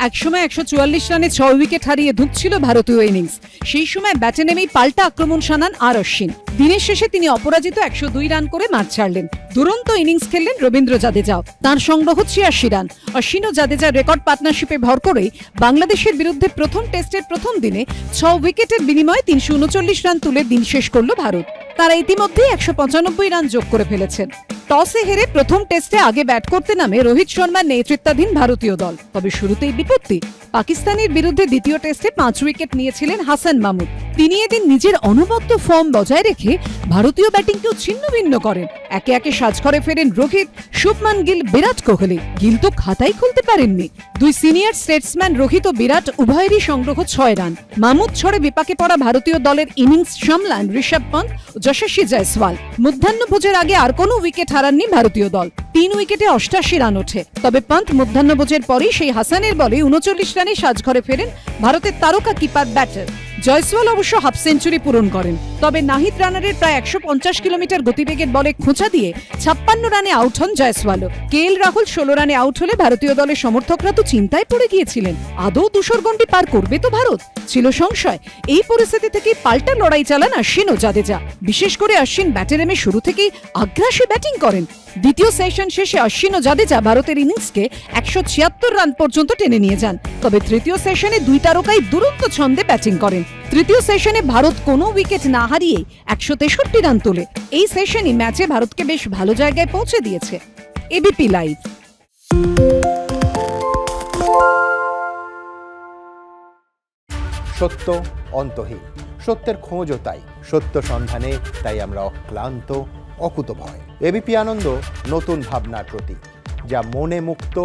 একসময় 144 রানে 6 উইকেট হারিয়ে ধুঁকছিল ভারতীয় ইনিংস। সেই সময় ব্যাটে নেমেই পাল্টা আক্রমণ শানান আর অশ্বিন। দিনের শেষে তিনি অপরাজিত 102 রান করে মাঠ ছাড়লেন। দুরন্ত ইনিংস খেললেন রবীন্দ্র জাদেজাও। তাঁর সংগ্রহ 86 রান। অশ্বিন ও জাদেজার রেকর্ড পার্টনারশিপে ভর করেই বাংলাদেশের বিরুদ্ধে প্রথম টেস্টের প্রথম দিনে 6 উইকেটের বিনিময়ে 339 রান তুলে দিন শেষ করল ভারত। তারা ইতিমধ্যেই 195 রান যোগ করে ফেলেছেন। টসে হেরে প্রথম টেস্টে আগে ব্যাট করতে নামে রোহিত শর্মার নেতৃত্বাধীন ভারতীয় দল। তবে শুরুতেই বিপত্তি। পাকিস্তানের বিরুদ্ধে দ্বিতীয় টেস্টে 5 উইকেট নিয়েছিলেন হাসান মাহমুদ। তিনি এদিন নিজের অনবদ্য ফর্ম বজায় রেখে ভারতীয় ব্যাটিংকেও ছিন্নভিন্ন করেন। একে একে সাজঘরে ফেরেন রোহিত, শুভমান গিল, বিরাট কোহলি। গিল তো খাতাই খুলতে পারেননি। দুই সিনিয়র স্টেটসম্যান রোহিত ও বিরাট উভয়েরই সংগ্রহ 6 রান। মাহমুদ ছড়ে বিপাকে পড়া ভারতীয় দলের ইনিংস সামলান ঋষভ পন্ত ও যশস্বী জয়সওয়াল। মধ্যাহ্নভোজের আগে আর কোনো উইকেট হারাননি ভারতীয় দল। 3 উইকেটে 88 রান ওঠে। তবে পন্ত মধ্যাহ্নভোজের পরেই সেই হাসানের বলে 39 রানে সাজঘরে ফেরেন ভারতের তারকা কিপার ব্যাটার। জয়সওয়াল অবশ্য হাফ সেঞ্চুরি পূরণ করেন। তবে নাহিদ রানারের প্রায় 150 কিলোমিটার গতিবেগের বলে খোঁচা দিয়ে 56 রানে আউট হন জয়সওয়ালও। কেএল রাহুল 16 রানে আউট হলে ভারতীয় দলের সমর্থকরা তো চিন্তায় পড়ে গিয়েছিলেন। আদৌ ধূসর গন্ডি পার করবে তো ভারত? ছিল সংশয়। এই পরিস্থিতি থেকে পাল্টা লড়াই চালান অশ্বিন ও জাদেজা। বিশেষ করে অশ্বিন ব্যাটে নেমে শুরু থেকেই আগ্রাসী ব্যাটিং করেন। দ্বিতীয় সেশন শেষে অশ্বিন ও জাদেজা ভারতের ইনিংসকে 176 রান পর্যন্ত টেনে নিয়ে যান। তবে তৃতীয় সেশনে দুই তারকাই দুরন্ত ছন্দে ব্যাটিং করেন। তৃতীয় সেশনে ভারত কোনো উইকেট না হারিয়ে 163 রান তোলে। এই সেশনই ম্যাচে ভারতকে বেশ ভালো জায়গায় পৌঁছে দিয়েছে। ABP live. সত্য অন্তহীন, সত্যের খোঁজও তাই। সত্য সন্ধানে তাই আমরা অক্লান্ত, অকুতভয়। এবিপি আনন্দ নতুন ভাবনার প্রতীক, যা মনে মুক্ত,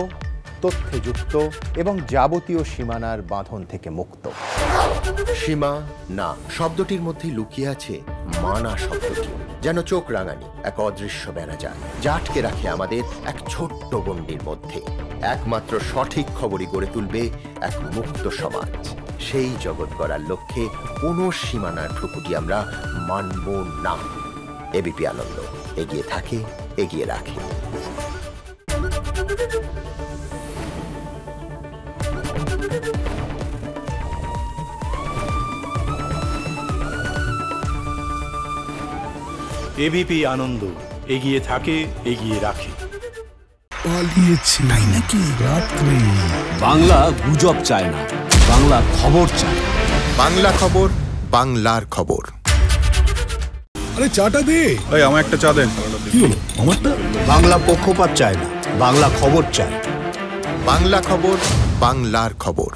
তথ্যে যুক্ত এবং যাবতীয় সীমানার বাঁধন থেকে মুক্ত। সীমা না শব্দটির মধ্যেই লুকিয়ে আছে মানা শব্দটি, যেন চোখ রাঙানি এক অদৃশ্য বেড়াজাল, যা আটকে রাখে আমাদের এক ছোট্ট গণ্ডির মধ্যে। একমাত্র সঠিক খবরই গড়ে তুলবে এক মুক্ত সমাজ। সেই জগৎ গড়ার লক্ষ্যে কোনো সীমানার ঠুকুটি আমরা মানব না। এবিপি আনন্দ এগিয়ে থাকে, এগিয়ে রাখে। এবিপি আনন্দ এগিয়ে থাকে, এগিয়ে রাখে। পালিয়েছি তাই নাকি? রাত্রে বাংলা গুজব চায় না, বাংলা খবর চায়। বাংলা খবর, বাংলার খবর। আরে চাটা দে। এই আমার একটা চা দেন। কি হলো আমারটা? বাংলা পক্ষপাত চায় না, বাংলা খবর চায়। বাংলা খবর, বাংলার খবর।